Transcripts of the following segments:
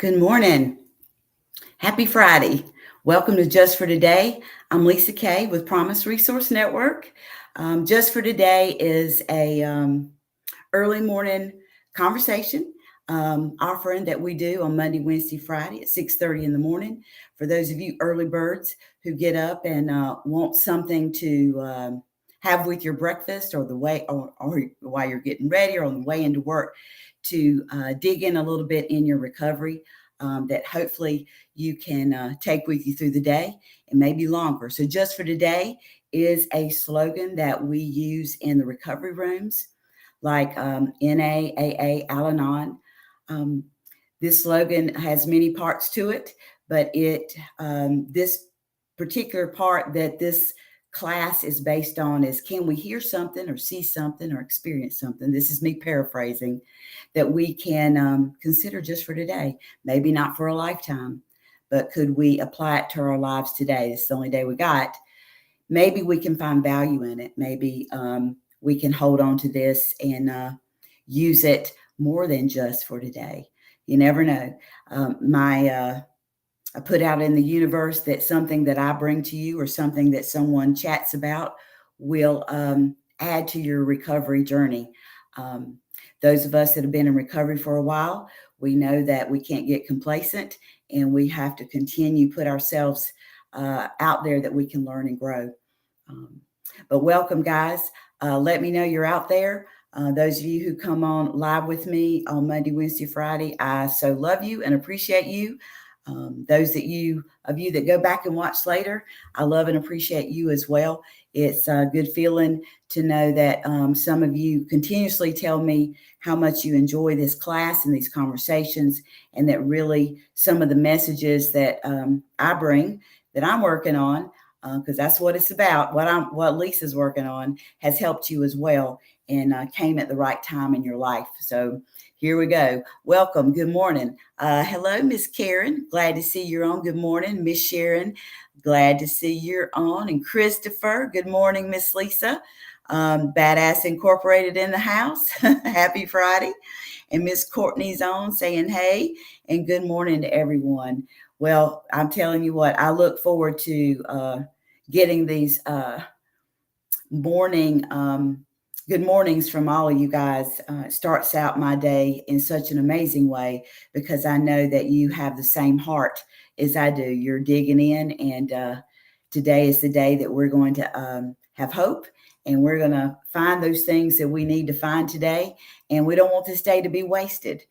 Good morning. Happy Friday. Welcome to Just for Today. I'm Lisa Kaye with Promise Resource Network. Just for Today is a early morning conversation offering that we do on Monday, Wednesday, Friday at 6:30 in the morning. For those of you early birds who get up and want something to have with your breakfast or or while you're getting ready or on the way into work to dig in a little bit in your recovery that hopefully you can take with you through the day and maybe longer. So just for today is a slogan that we use in the recovery rooms like NA, AA, Al-Anon. Um, this slogan has many parts to it, but this particular part that this class is based on is, can we hear something or see something or experience something? This is me paraphrasing, that we can consider just for today, maybe not for a lifetime, but could we apply it to our lives today? This is the only day we got. Maybe we can find value in it. Maybe we can hold on to this and use it more than just for today. You never know. I put out in the universe that something that I bring to you or something that someone chats about will add to your recovery journey. Those of us that have been in recovery for a while, we know that we can't get complacent and we have to continue put ourselves out there that we can learn and grow. But welcome, guys. Let me know you're out there. Those of you who come on live with me on Monday, Wednesday, Friday, I so love you and appreciate you. Those of you that go back and watch later, I love and appreciate you as well. It's a good feeling to know that some of you continuously tell me how much you enjoy this class and these conversations, and that really some of the messages that I bring that I'm working on, because that's what it's about. What Lisa's working on has helped you as well and came at the right time in your life. So here we go. Welcome. Good morning. Hello, Miss Karen. Glad to see you're on. Good morning, Miss Sharon. Glad to see you're on. And Christopher. Good morning, Miss Lisa. Badass Incorporated in the house. Happy Friday. And Miss Courtney's on saying hey and good morning to everyone. Well, I'm telling you what, I look forward to getting these good mornings from all of you guys. It starts out my day in such an amazing way because I know that you have the same heart as I do. You're digging in, and today is the day that we're going to have hope, and we're going to find those things that we need to find today, and we don't want this day to be wasted.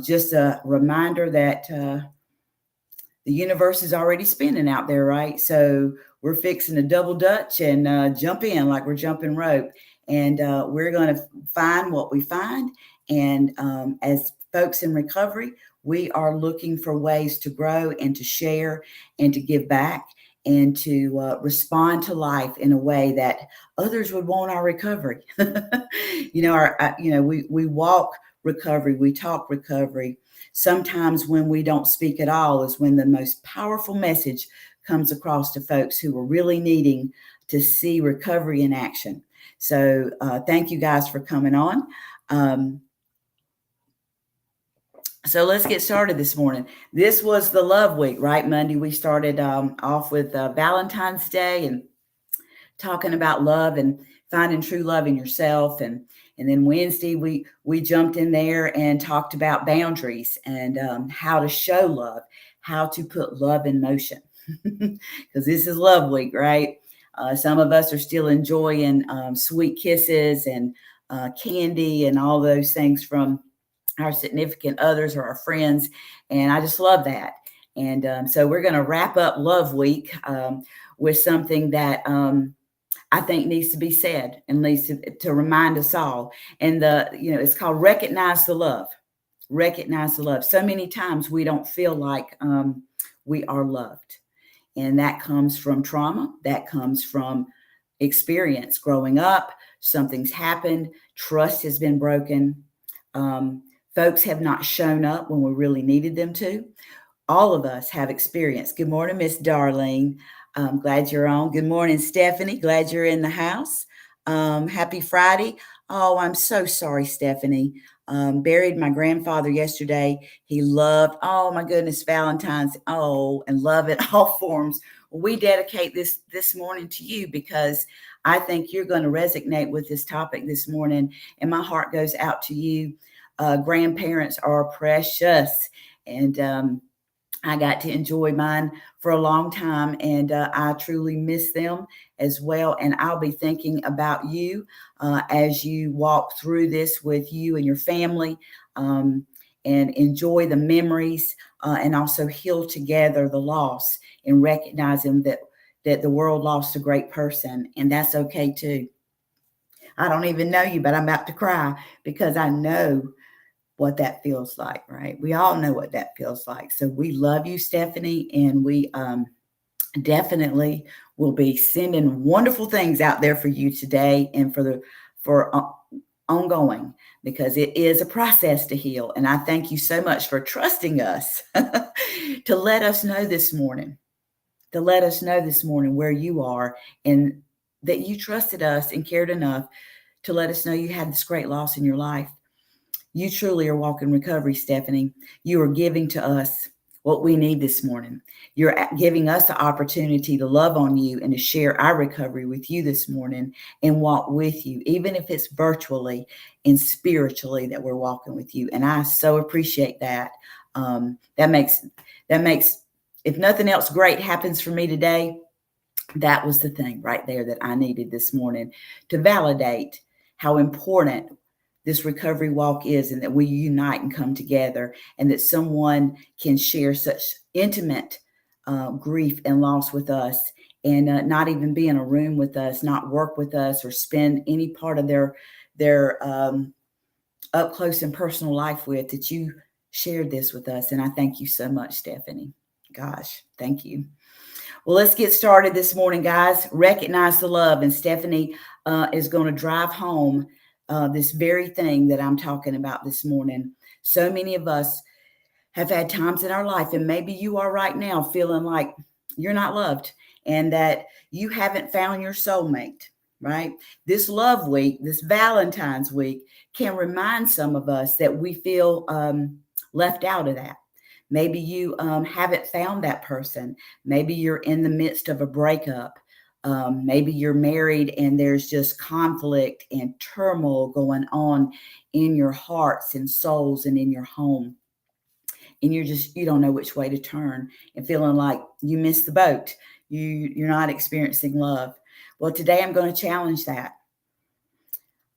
Just a reminder that the universe is already spinning out there, right? So we're fixing a double dutch and jump in like we're jumping rope. And we're going to find what we find. And as folks in recovery, we are looking for ways to grow and to share and to give back and to respond to life in a way that others would want our recovery. We walk recovery, we talk recovery. Sometimes when we don't speak at all is when the most powerful message comes across to folks who are really needing to see recovery in action. So thank you guys for coming on. So let's get started this morning. This was the love week, right? Monday, we started off with Valentine's Day and talking about love and finding true love in yourself. And then Wednesday, we jumped in there and talked about boundaries and how to show love, how to put love in motion. Because this is love week, right? Some of us are still enjoying sweet kisses and candy and all those things from our significant others or our friends. And I just love that. And so we're going to wrap up Love Week with something that I think needs to be said and needs to remind us all. And it's called Recognize the Love. Recognize the love. So many times we don't feel like we are loved. And that comes from trauma. That comes from experience growing up. Something's happened. Trust has been broken. Folks have not shown up when we really needed them to. All of us have experience. Good morning, Miss Darlene. Glad you're on. Good morning, Stephanie. Glad you're in the house. Happy Friday. Oh, I'm so sorry, Stephanie. Buried my grandfather yesterday. He loved, oh my goodness, Valentine's, oh, and love in all forms. We dedicate this morning to you because I think you're going to resonate with this topic this morning. And my heart goes out to you. Grandparents are precious. And I got to enjoy mine for a long time, and I truly miss them as well. And I'll be thinking about you as you walk through this with you and your family, and enjoy the memories, and also heal together the loss and recognizing that the world lost a great person, and that's okay too. I don't even know you, but I'm about to cry because I know what that feels like, right? We all know what that feels like. So we love you, Stephanie, and we definitely will be sending wonderful things out there for you today and for ongoing, because it is a process to heal. And I thank you so much for trusting us to let us know this morning, where you are, and that you trusted us and cared enough to let us know you had this great loss in your life. You truly are walking recovery, Stephanie. You are giving to us what we need this morning. You're giving us the opportunity to love on you and to share our recovery with you this morning and walk with you, even if it's virtually and spiritually that we're walking with you. And I so appreciate that. That makes, if nothing else great happens for me today, that was the thing right there that I needed this morning to validate how important this recovery walk is, and that we unite and come together, and that someone can share such intimate grief and loss with us, and not even be in a room with us, not work with us, or spend any part of their up close and personal life with, that you shared this with us. And I thank you so much, Stephanie. Gosh, thank you. Well, let's get started this morning, guys. Recognize the love. And Stephanie is going to drive home this very thing that I'm talking about this morning. So many of us have had times in our life, and maybe you are right now feeling like you're not loved and that you haven't found your soulmate, right? This love week, this Valentine's week, can remind some of us that we feel left out of that. Maybe you haven't found that person. Maybe you're in the midst of a breakup. Maybe you're married and there's just conflict and turmoil going on in your hearts and souls and in your home. And you don't know which way to turn, and feeling like you missed the boat. You're not experiencing love. Well, today I'm going to challenge that.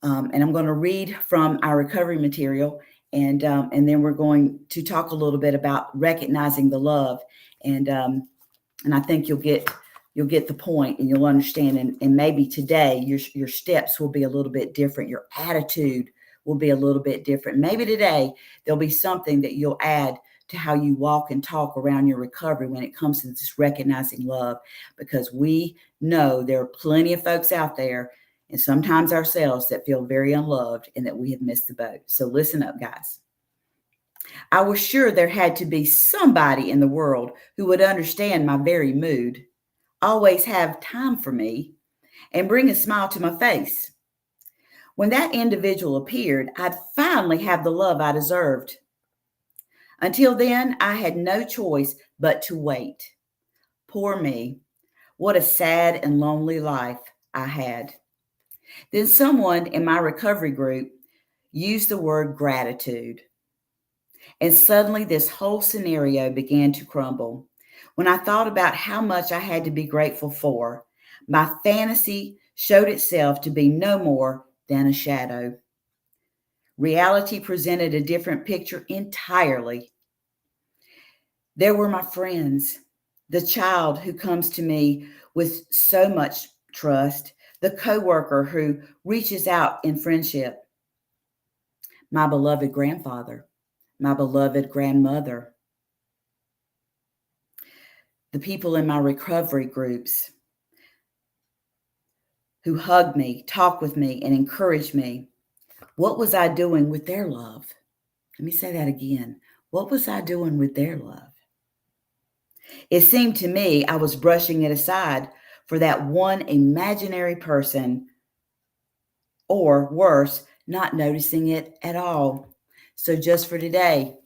And I'm going to read from our recovery material, and then we're going to talk a little bit about recognizing the love, and I think you'll get the point, and you'll understand, and maybe today your steps will be a little bit different, your attitude will be a little bit different. Maybe today there'll be something that you'll add to how you walk and talk around your recovery when it comes to this recognizing love, because we know there are plenty of folks out there, and sometimes ourselves, that feel very unloved and that we have missed the boat. So listen up, guys. I was sure there had to be somebody in the world who would understand my very mood, always have time for me, and bring a smile to my face. When that individual appeared, I'd finally have the love I deserved. Until then, I had no choice but to wait. Poor me. What a sad and lonely life I had. Then someone in my recovery group used the word gratitude. And suddenly this whole scenario began to crumble. When I thought about how much I had to be grateful for, my fantasy showed itself to be no more than a shadow. Reality presented a different picture entirely. There were my friends, the child who comes to me with so much trust, the coworker who reaches out in friendship, my beloved grandfather, my beloved grandmother, the people in my recovery groups who hug me, talk with me, and encourage me. What was I doing with their love? Let me say that again. What was I doing with their love? It seemed to me I was brushing it aside for that one imaginary person, or worse, not noticing it at all. So just for today,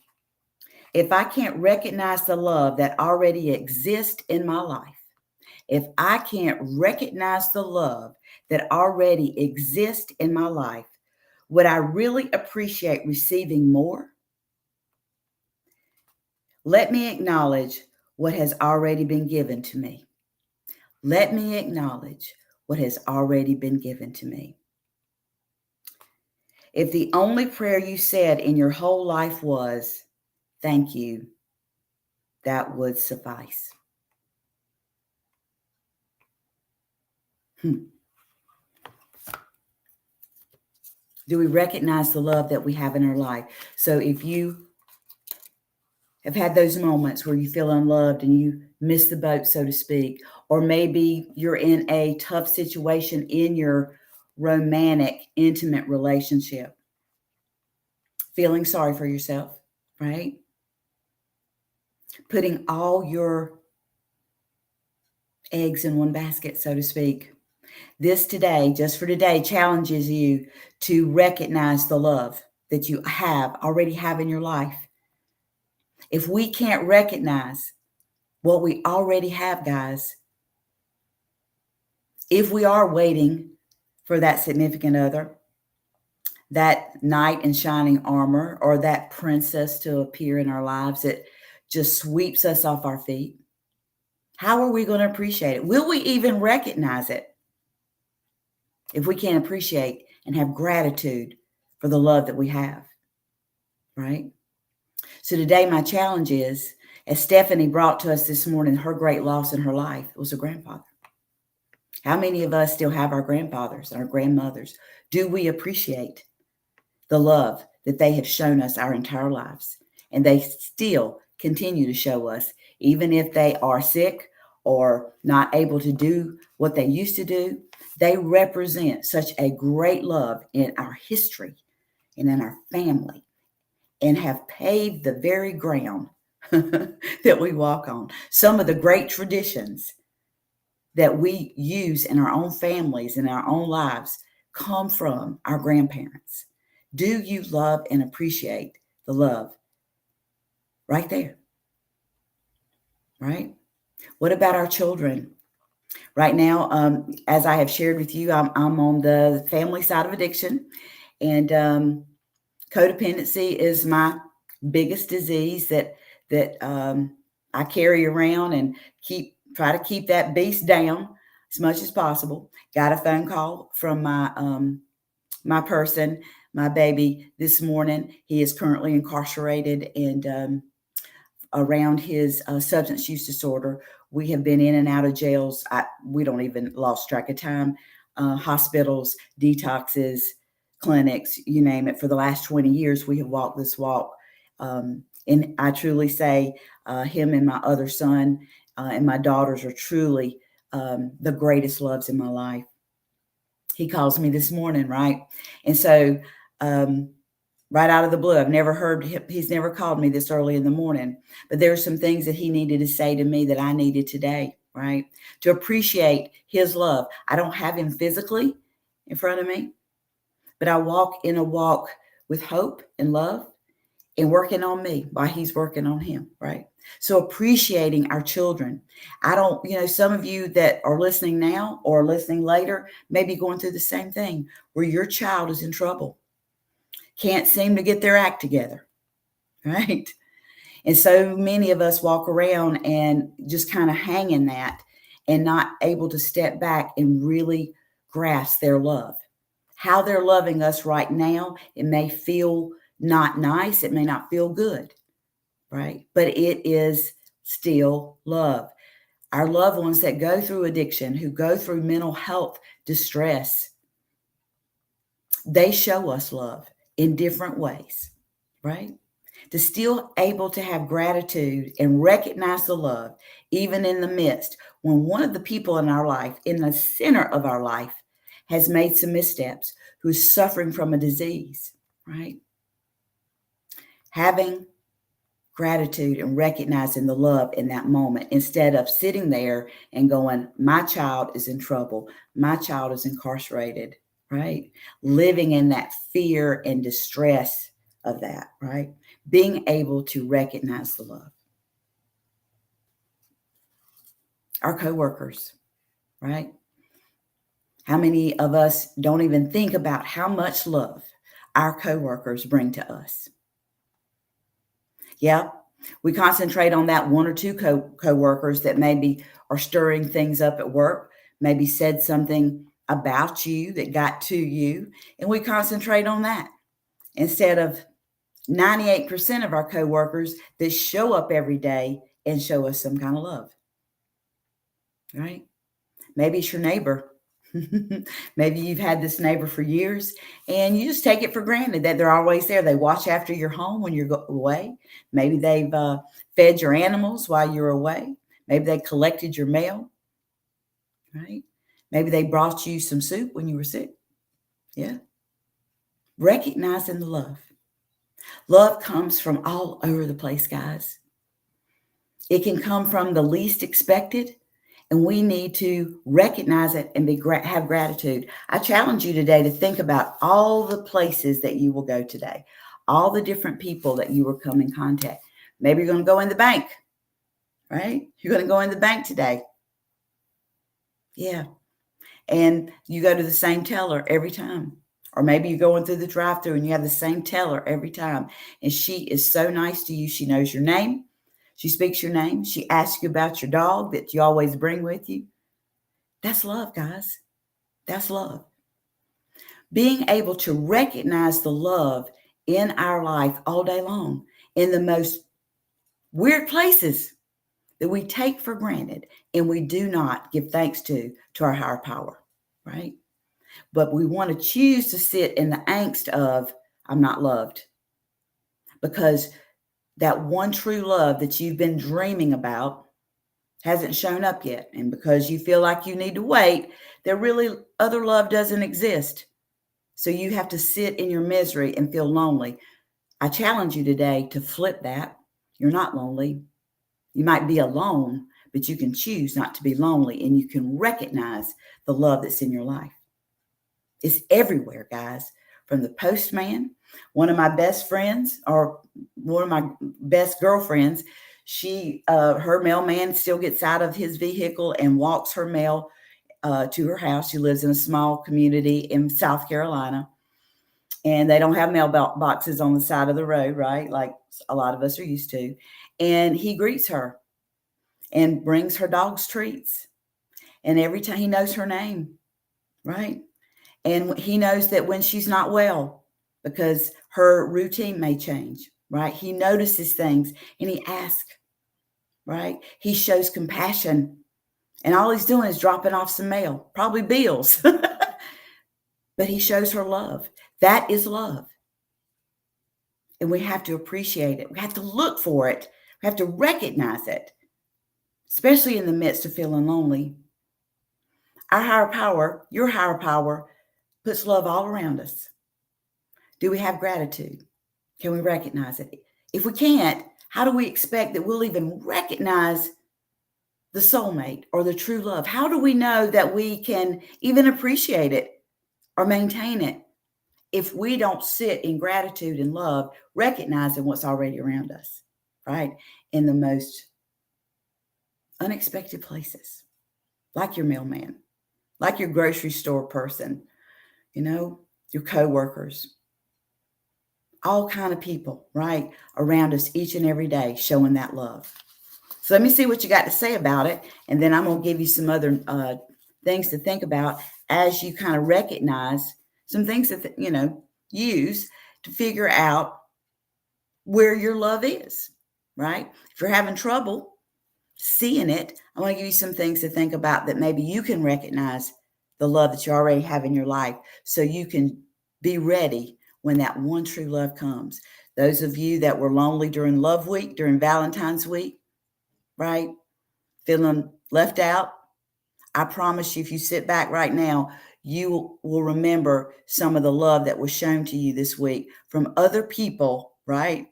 if I can't recognize the love that already exists in my life, if I can't recognize the love that already exists in my life, would I really appreciate receiving more? Let me acknowledge what has already been given to me. Let me acknowledge what has already been given to me. If the only prayer you said in your whole life was, thank you, that would suffice. Do we recognize the love that we have in our life? So if you have had those moments where you feel unloved and you miss the boat, so to speak, or maybe you're in a tough situation in your romantic, intimate relationship, feeling sorry for yourself, right? Putting all your eggs in one basket, so to speak. This today, just for today, challenges you to recognize the love that you already have in your life. If we can't recognize what we already have, guys, if we are waiting for that significant other, that knight in shining armor, or that princess to appear in our lives that just sweeps us off our feet, how are we going to appreciate it? Will we even recognize it if we can't appreciate and have gratitude for the love that we have, right? So today, my challenge is, as Stephanie brought to us this morning, her great loss in her life was her grandfather. How many of us still have our grandfathers and our grandmothers? Do we appreciate the love that they have shown us our entire lives? And they still continue to show us, even if they are sick or not able to do what they used to do. They represent such a great love in our history and in our family, and have paved the very ground that we walk on. Some of the great traditions that we use in our own families, in our own lives, come from our grandparents. Do you love and appreciate the love right there? Right? What about our children? Right now, as I have shared with you, I'm on the family side of addiction, and codependency is my biggest disease that I carry around and try to keep that beast down as much as possible. Got a phone call from my person, my baby, this morning. He is currently incarcerated, and around his substance use disorder. We have been in and out of jails. We don't even lost track of time. Hospitals, detoxes, clinics, you name it. For the last 20 years, we have walked this walk. And I truly say him and my other son and my daughters are truly the greatest loves in my life. He calls me this morning, right? And so right out of the blue, I've never heard him. He's never called me this early in the morning, but there are some things that he needed to say to me that I needed today, right? To appreciate his love. I don't have him physically in front of me, but I walk in a walk with hope and love and working on me while he's working on him, right? So appreciating our children. I don't, some of you that are listening now or listening later may be going through the same thing where your child is in trouble, can't seem to get their act together, right? And so many of us walk around and just kind of hang in that and not able to step back and really grasp their love. How they're loving us right now, it may feel not nice. It may not feel good, right? But it is still love. Our loved ones that go through addiction, who go through mental health distress, they show us love in different ways, right? To still able to have gratitude and recognize the love, even in the midst when one of the people in our life, in the center of our life, has made some missteps, who's suffering from a disease, right? Having gratitude and recognizing the love in that moment instead of sitting there and going, my child is in trouble, my child is incarcerated, right? Living in that fear and distress of that, right? Being able to recognize the love. Our coworkers, right? How many of us don't even think about how much love our coworkers bring to us? Yeah, we concentrate on that one or two coworkers that maybe are stirring things up at work, maybe said something about you that got to you, and we concentrate on that instead of 98% of our coworkers that show up every day and show us some kind of love, right? Maybe it's your neighbor. Maybe you've had this neighbor for years and you just take it for granted that they're always there. They watch after your home when you're away. Maybe they've fed your animals while you're away. Maybe they collected your mail, right? Maybe they brought you some soup when you were sick. Yeah. Recognizing the love. Love comes from all over the place, guys. It can come from the least expected, and we need to recognize it and have gratitude. I challenge you today to think about all the places that you will go today, all the different people that you will come in contact. Maybe you're going to go in the bank, right? You're going to go in the bank today. Yeah. And you go to the same teller every time. Or maybe you're going through the drive-thru and you have the same teller every time. And she is so nice to you. She knows your name. She speaks your name. She asks you about your dog that you always bring with you. That's love, guys. That's love. Being able to recognize the love in our life all day long in the most weird places that we take for granted and we do not give thanks to our higher power, right? But we want to choose to sit in the angst of, I'm not loved. Because that one true love that you've been dreaming about hasn't shown up yet. And because you feel like you need to wait, there really other love doesn't exist. So you have to sit in your misery and feel lonely. I challenge you today to flip that. You're not lonely. You might be alone, but you can choose not to be lonely and you can recognize the love that's in your life. It's everywhere, guys. From the postman, one of my best friends, or one of my best girlfriends, her mailman still gets out of his vehicle and walks her mail to her house. She lives in a small community in South Carolina, and they don't have mail boxes on the side of the road, right? Like a lot of us are used to. And he greets her and brings her dogs treats. And every time he knows her name, right? And he knows that when she's not well, because her routine may change, right? He notices things and he asks, right? He shows compassion. And all he's doing is dropping off some mail, probably bills. But he shows her love. That is love. And we have to appreciate it. We have to look for it. We have to recognize it, especially in the midst of feeling lonely. Our higher power, your higher power, puts love all around us. Do we have gratitude? Can we recognize it? If we can't, how do we expect that we'll even recognize the soulmate or the true love? How do we know that we can even appreciate it or maintain it if we don't sit in gratitude and love, recognizing what's already around us, right? In the most unexpected places, like your mailman, like your grocery store person, your coworkers, all kind of people, right, around us each and every day, showing that love. So let me see what you got to say about it, and then I'm going to give you some other things to think about as you kind of recognize some things that, use to figure out where your love is, right? If you're having trouble seeing it, I want to give you some things to think about that maybe you can recognize the love that you already have in your life so you can be ready when that one true love comes. Those of you that were lonely during Love Week, during Valentine's Week, right? Feeling left out, I promise you, if you sit back right now, you will remember some of the love that was shown to you this week from other people, right?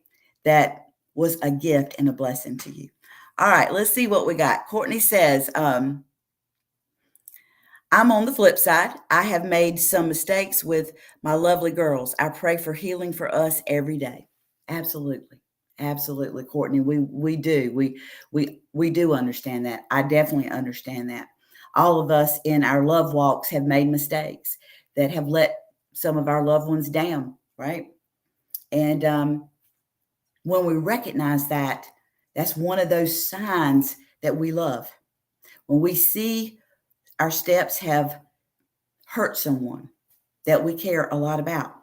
That was a gift and a blessing to you. All right, let's see what we got. Courtney says, I'm on the flip side. I have made some mistakes with my lovely girls. I pray for healing for us every day. Absolutely. Absolutely, Courtney. We do. We do understand that. I definitely understand that. All of us in our love walks have made mistakes that have let some of our loved ones down, right? And when we recognize that, that's one of those signs that we love. When we see our steps have hurt someone that we care a lot about,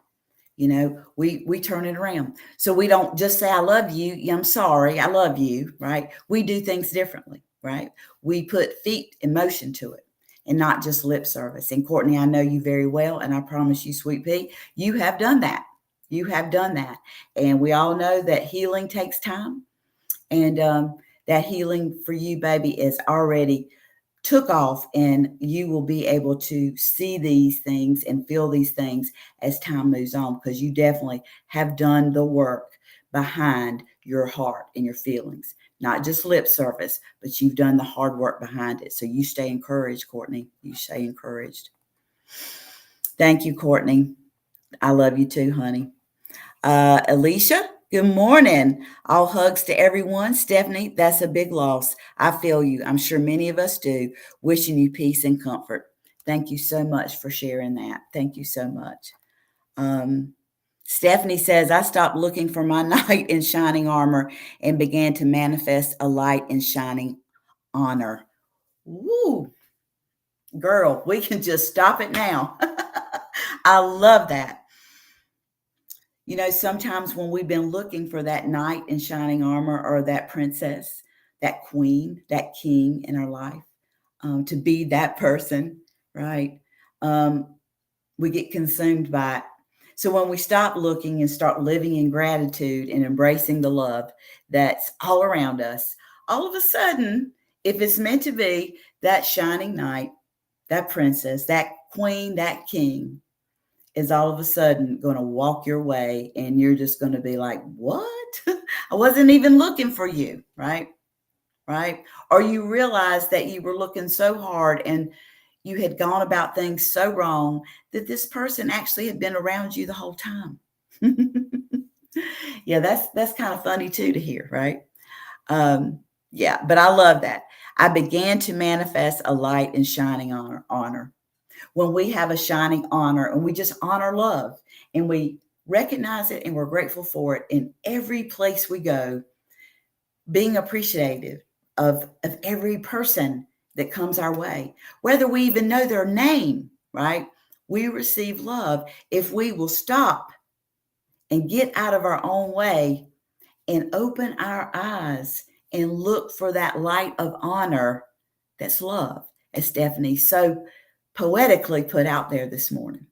we turn it around. So we don't just say I love you, I'm sorry, I love you, right? We do things differently, right? We put feet in motion to it and not just lip service. And Courtney, I know you very well, and I promise you, Sweet Pea, you have done that. You have done that. And we all know that healing takes time. And that healing for you, baby, is already took off, and you will be able to see these things and feel these things as time moves on, because you definitely have done the work behind your heart and your feelings, not just lip service, but you've done the hard work behind it. So you stay encouraged, Courtney. You stay encouraged. Thank you, Courtney. I love you too, honey. Alicia, good morning. All hugs to everyone. Stephanie, that's a big loss. I feel you. I'm sure many of us do. Wishing you peace and comfort. Thank you so much for sharing that. Thank you so much. Um, Stephanie says, I stopped looking for my knight in shining armor and began to manifest a light in shining honor. Woo, girl, we can just stop it now. I love that. Sometimes when we've been looking for that knight in shining armor, or that princess, that queen, that king in our life, to be that person, right? Um, we get consumed by it. So when we stop looking and start living in gratitude and embracing the love that's all around us, all of a sudden, if it's meant to be, that shining knight, that princess, that queen, that king, is all of a sudden going to walk your way, and you're just going to be like, what? I wasn't even looking for you, right? Right? Or you realize that you were looking so hard and you had gone about things so wrong that this person actually had been around you the whole time. Yeah, that's kind of funny too to hear, right? Yeah, but I love that. I began to manifest a light and shining honor. When we have a shining honor and we just honor love and we recognize it and we're grateful for it in every place we go, being appreciative of every person that comes our way, whether we even know their name, right? We receive love if we will stop and get out of our own way and open our eyes and look for that light of honor that's love, as Stephanie so poetically put out there this morning.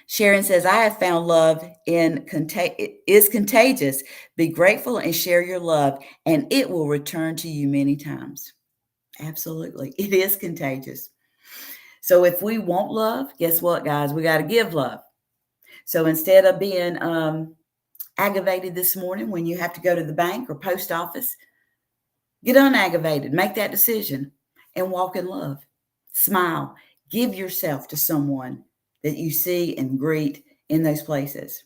Sharon says, I have found love is contagious. Be grateful and share your love, and it will return to you many times. Absolutely. It is contagious. So if we want love, guess what, guys? We got to give love. So instead of being aggravated this morning when you have to go to the bank or post office, get unaggravated. Make that decision and walk in love. Smile. Give yourself to someone that you see and greet in those places.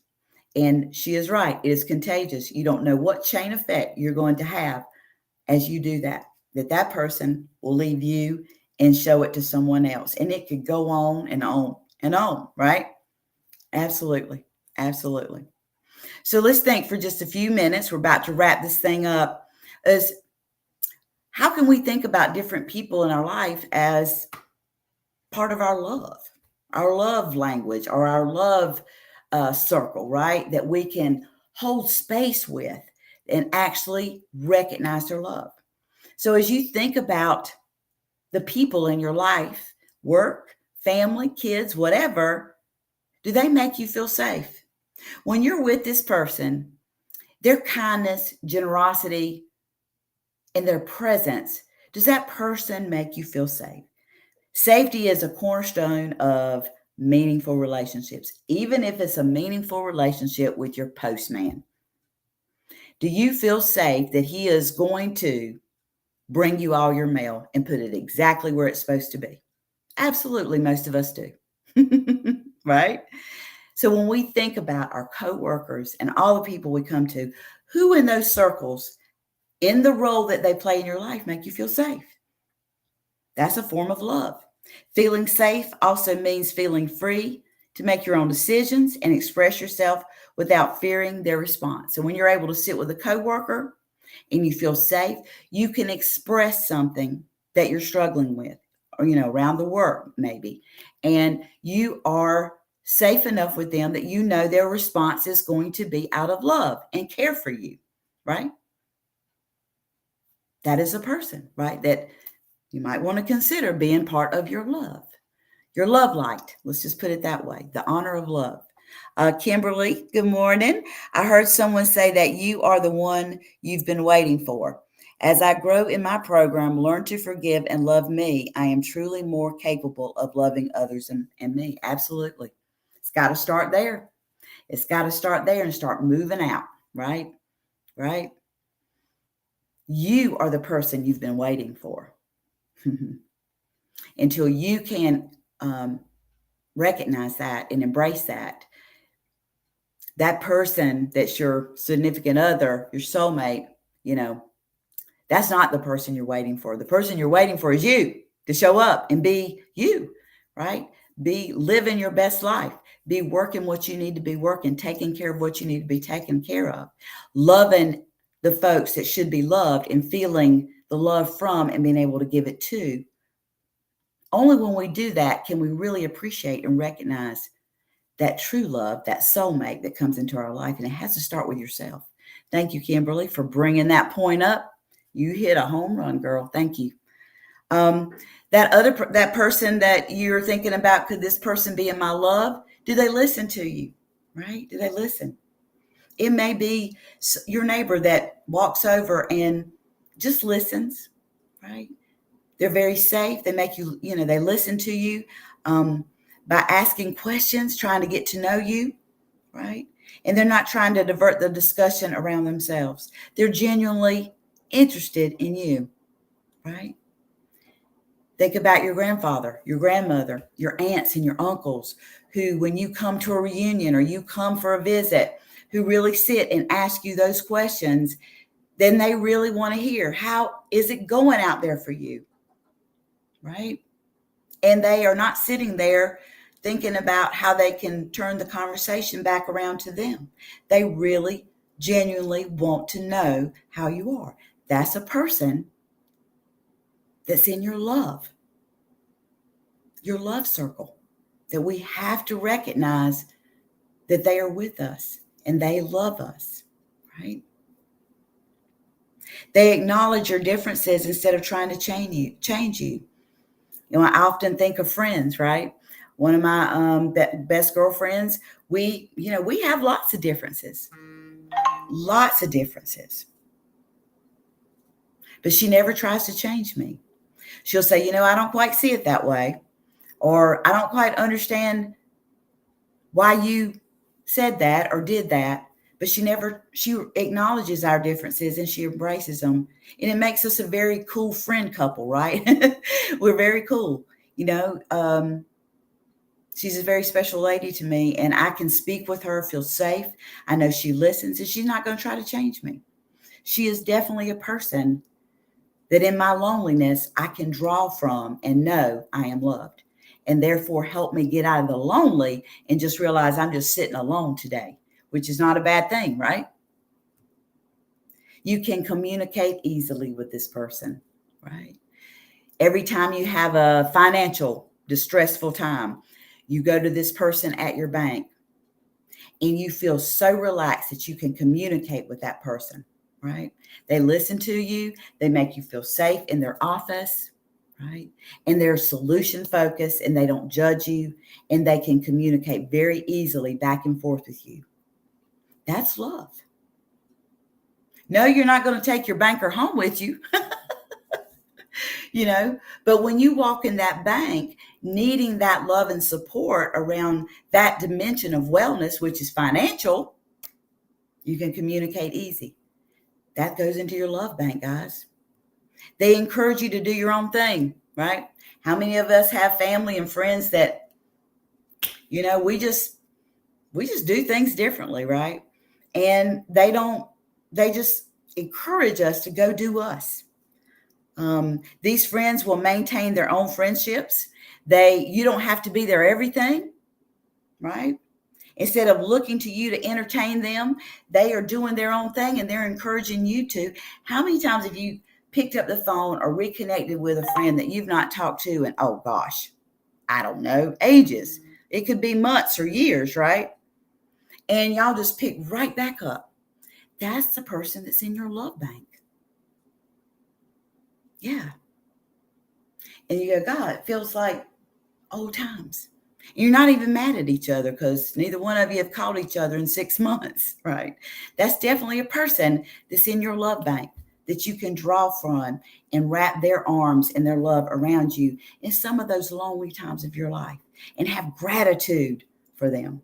And she is right. It is contagious. You don't know what chain effect you're going to have as you do that, that person will leave you and show it to someone else. And it could go on and on and on, right? Absolutely. Absolutely. So let's think for just a few minutes. We're about to wrap this thing up. Is how can we think about different people in our life as part of our love language, or our love circle, right? That we can hold space with and actually recognize their love. So as you think about the people in your life, work, family, kids, whatever, do they make you feel safe? When you're with this person, their kindness, generosity, and their presence, does that person make you feel safe? Safety is a cornerstone of meaningful relationships, even if it's a meaningful relationship with your postman. Do you feel safe that he is going to bring you all your mail and put it exactly where it's supposed to be. Absolutely, most of us do. Right? So when we think about our coworkers and all the people we come to, who in those circles, in the role that they play in your life, make you feel safe? That's a form of love. Feeling safe also means feeling free to make your own decisions and express yourself without fearing their response. So when you're able to sit with a coworker and you feel safe, you can express something that you're struggling with, or around the work maybe, and you are safe enough with them that their response is going to be out of love and care for you, right? That is a person, right, that you might want to consider being part of your love light. Let's just put it that way, the honor of love. Kimberly, good morning. I heard someone say that you are the one you've been waiting for. As I grow in my program, Learn to Forgive and Love Me, I am truly more capable of loving others and me. Absolutely. It's got to start there. It's got to start there and start moving out, right? Right? You are the person you've been waiting for. Until you can recognize that and embrace that person that's your significant other, your soulmate, that's not the person you're waiting for. The person you're waiting for is you to show up and be you, right? Be living your best life. Be working what you need to be working, taking care of what you need to be taken care of, loving the folks that should be loved and feeling the love from and being able to give it to. Only when we do that can we really appreciate and recognize that true love, that soulmate that comes into our life. And it has to start with yourself. Thank you, Kimberly, for bringing that point up. You hit a home run, girl. Thank you. That person that you're thinking about, could this person be in my love? Do they listen to you? Right? Do they listen? It may be your neighbor that walks over and just listens, right? They're very safe. They make you, they listen to you by asking questions, trying to get to know you, right? And they're not trying to divert the discussion around themselves. They're genuinely interested in you, right? Think about your grandfather, your grandmother, your aunts and your uncles, who, when you come to a reunion or you come for a visit, who really sit and ask you those questions, then they really want to hear, how is it going out there for you? Right? And they are not sitting there thinking about how they can turn the conversation back around to them. They really genuinely want to know how you are. That's a person that's in your love circle, that we have to recognize that they are with us and they love us, right? They acknowledge your differences instead of trying to change you. I often think of friends, right? One of my best girlfriends, we have lots of differences, but she never tries to change me. She'll say, I don't quite see it that way, or I don't quite understand why you said that or did that. But she acknowledges our differences and she embraces them. And it makes us a very cool friend couple, right? We're very cool. She's a very special lady to me, and I can speak with her, feel safe. I know she listens, and she's not going to try to change me. She is definitely a person that in my loneliness, I can draw from and know I am loved, and therefore help me get out of the lonely and just realize I'm just sitting alone today, which is not a bad thing, right? You can communicate easily with this person, right? Every time you have a financial distressful time, you go to this person at your bank and you feel so relaxed that you can communicate with that person, right? They listen to you. They make you feel safe in their office, right? And they're solution focused and they don't judge you, and they can communicate very easily back and forth with you. That's love. No, you're not going to take your banker home with you. But when you walk in that bank needing that love and support around that dimension of wellness, which is financial, you can communicate easy. That goes into your love bank, guys. They encourage you to do your own thing, right? How many of us have family and friends that, we just do things differently, right? And they just encourage us to go do us. These friends will maintain their own friendships. You don't have to be their everything, right? Instead of looking to you to entertain them, they are doing their own thing and they're encouraging you to. How many times have you picked up the phone or reconnected with a friend that you've not talked to in, oh gosh, I don't know, ages? It could be months or years, right? And y'all just pick right back up. That's the person that's in your love bank. Yeah. And you go, God, it feels like old times. You're not even mad at each other because neither one of you have called each other in 6 months, right? That's definitely a person that's in your love bank that you can draw from and wrap their arms and their love around you in some of those lonely times of your life and have gratitude for them.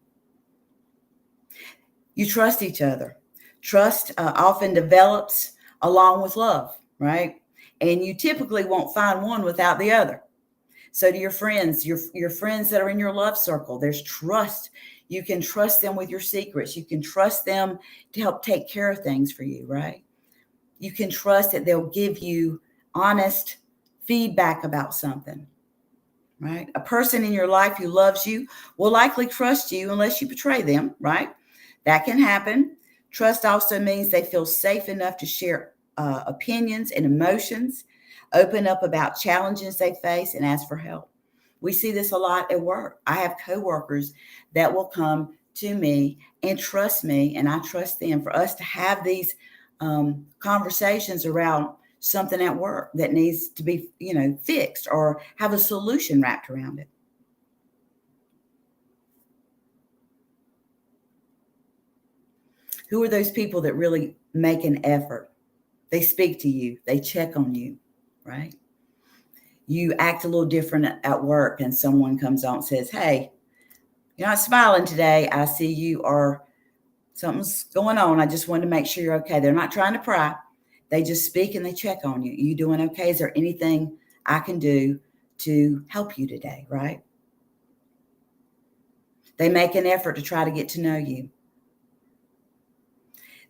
You trust each other. Trust often develops along with love, right? And you typically won't find one without the other. So to your friends, your friends that are in your love circle, there's trust. You can trust them with your secrets. You can trust them to help take care of things for you, right? You can trust that they'll give you honest feedback about something, right? A person in your life who loves you will likely trust you unless you betray them, right? That can happen. Trust also means they feel safe enough to share opinions and emotions, open up about challenges they face, and ask for help. We see this a lot at work. I have coworkers that will come to me and trust me, and I trust them for us to have these conversations around something at work that needs to be, fixed or have a solution wrapped around it. Who are those people that really make an effort? They speak to you, they check on you, right? You act a little different at work and someone comes on and says, hey, you're not smiling today. I see you are, something's going on. I just wanted to make sure you're okay. They're not trying to pry. They just speak and they check on you. You doing okay? Is there anything I can do to help you today, right? They make an effort to try to get to know you.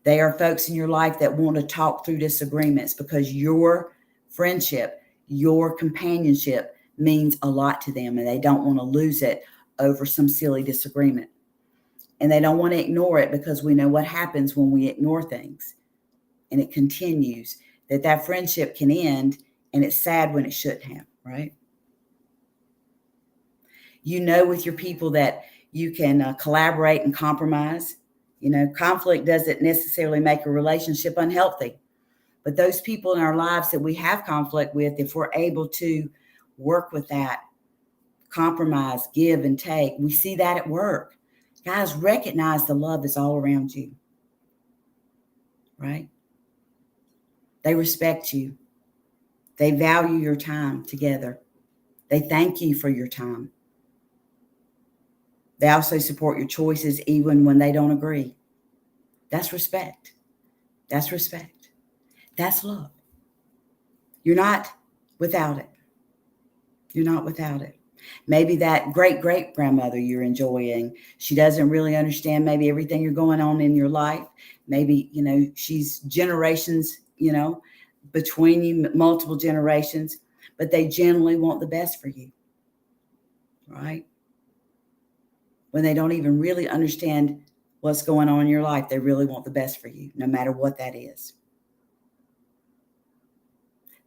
They are folks in your life that want to talk through disagreements because your friendship, your companionship means a lot to them and they don't want to lose it over some silly disagreement. And they don't want to ignore it because we know what happens when we ignore things and it continues, that friendship can end and it's sad when it shouldn't have, right? With your people that you can collaborate and compromise. Conflict doesn't necessarily make a relationship unhealthy, but those people in our lives that we have conflict with, if we're able to work with that, compromise, give and take, we see that at work. Guys, recognize the love is all around you, right? They respect you. They value your time together. They thank you for your time. They also support your choices even when they don't agree. That's respect. That's respect. That's love. You're not without it. You're not without it. Maybe that great grandmother you're enjoying, she doesn't really understand maybe everything you're going on in your life. Maybe, she's generations, between you, multiple generations, but they generally want the best for you, right? When they don't even really understand what's going on in your life, they really want the best for you, no matter what that is.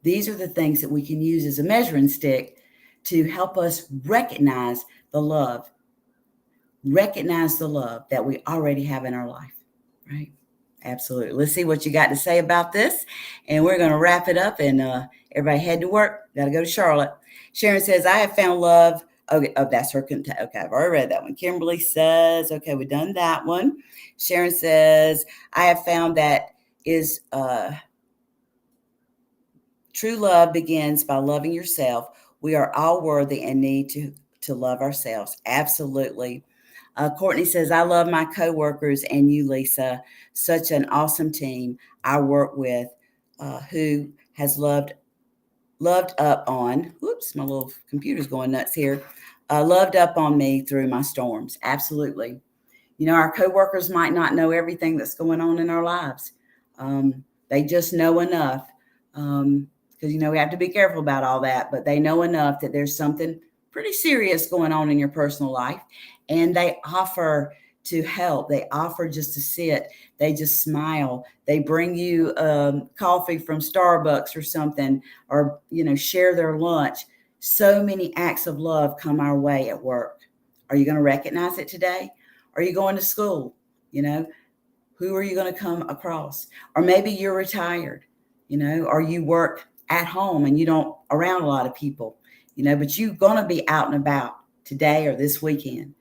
These are the things that we can use as a measuring stick to help us recognize the love that we already have in our life, right? Absolutely. Let's see what you got to say about this. And we're going to wrap it up and everybody head to work. Got to go to Charlotte. Sharon says, I have found love. Okay. Oh, that's her. Okay. I've already read that one. Kimberly says, okay, we've done that one. Sharon says, I have found that is true love begins by loving yourself. We are all worthy and need to love ourselves. Absolutely. Courtney says, I love my coworkers and you, Lisa. Such an awesome team I work with who has loved loved up on, whoops, my little computer's going nuts here, loved up on me through my storms. Absolutely. You know, our coworkers might not know everything that's going on in our lives. Um, they just know enough. Because, you know, we have to be careful about all that, but they know enough that there's something pretty serious going on in your personal life. And they offer to help. They offer just to sit. They just smile. They bring you coffee from Starbucks or something, or, you know, share their lunch. So many acts of love come our way at work. Are you going to recognize it today? Are you going to school? You know, who are you going to come across? Or maybe you're retired, you know, or you work at home and you don't around a lot of people, you know, but you're going to be out and about today or this weekend.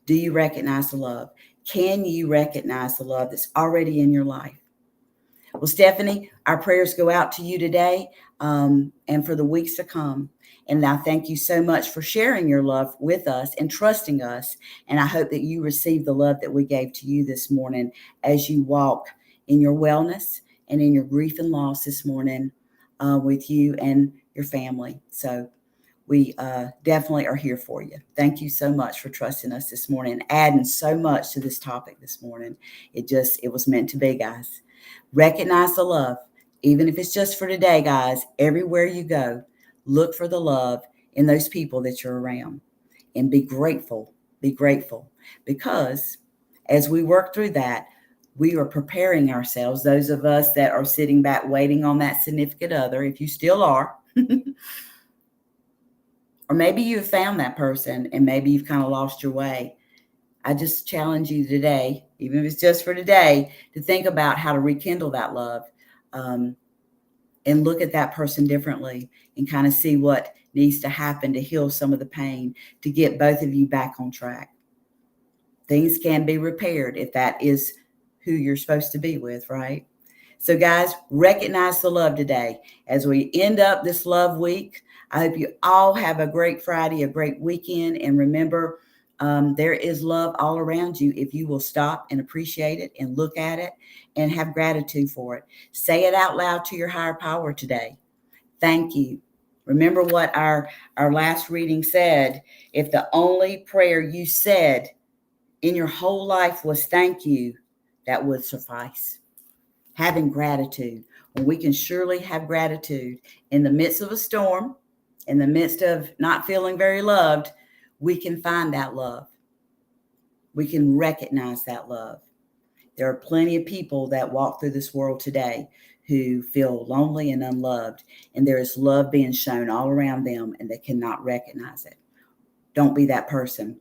Do you recognize the love? Can you recognize the love that's already in your life? Well, Stephanie, our prayers go out to you today and for the weeks to come. And I thank you so much for sharing your love with us and trusting us. And I hope that you receive the love that we gave to you this morning as you walk in your wellness and in your grief and loss this morning with you and your family. So we definitely are here for you. Thank you so much for trusting us this morning, adding so much to this topic this morning. It was meant to be, guys. Recognize the love, even if it's just for today, guys. Everywhere you go, look for the love in those people that you're around and be grateful. Be grateful because as we work through that, we are preparing ourselves, those of us that are sitting back waiting on that significant other, if you still are, or maybe you've found that person and maybe you've kind of lost your way. I just challenge you today, even if it's just for today, to think about how to rekindle that love um, and look at that person differently and kind of see what needs to happen to heal some of the pain, to get both of you back on track. Things can be repaired if that is who you're supposed to be with, right? So, guys, recognize the love today. As we end up this love week, I hope you all have a great Friday, a great weekend. And remember, there is love all around you if you will stop and appreciate it and look at it and have gratitude for it. Say it out loud to your higher power today. Thank you. Remember what our last reading said. If the only prayer you said in your whole life was thank you, that would suffice. Having gratitude. When we can surely have gratitude in the midst of a storm, in the midst of not feeling very loved, we can find that love. We can recognize that love. There are plenty of people that walk through this world today who feel lonely and unloved, and there is love being shown all around them, and they cannot recognize it. Don't be that person.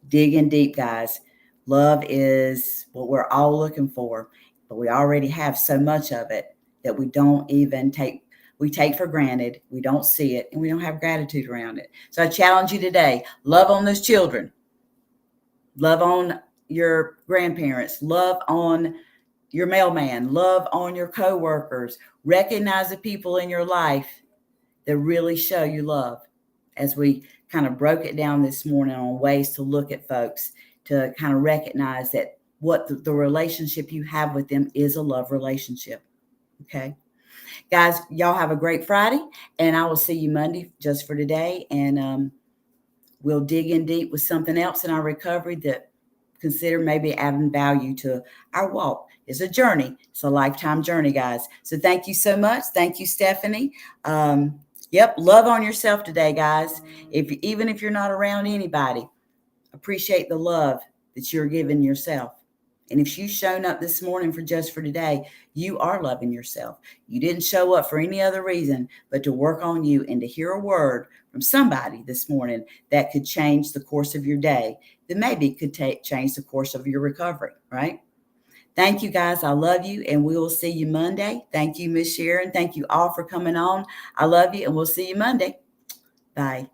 Dig in deep, guys. Love is what we're all looking for, but we already have so much of it that we don't even take for granted. We don't see it and we don't have gratitude around it. So I challenge you today, love on those children, love on your grandparents, love on your mailman, love on your coworkers, recognize the people in your life that really show you love. As we kind of broke it down this morning on ways to look at folks, to kind of recognize that what the relationship you have with them is a love relationship. Okay. Guys, y'all have a great Friday, and I will see you Monday just for today. And we'll dig in deep with something else in our recovery that consider maybe adding value to our walk. It's a journey. It's a lifetime journey, guys. So thank you so much. Thank you, Stephanie. Yep, love on yourself today, guys. Even if you're not around anybody, appreciate the love that you're giving yourself. And if you've shown up this morning for just for today, you are loving yourself. You didn't show up for any other reason but to work on you and to hear a word from somebody this morning that could change the course of your day, that maybe could change the course of your recovery, right? Thank you, guys. I love you, and we will see you Monday. Thank you, Miss Sharon. Thank you all for coming on. I love you, and we'll see you Monday. Bye.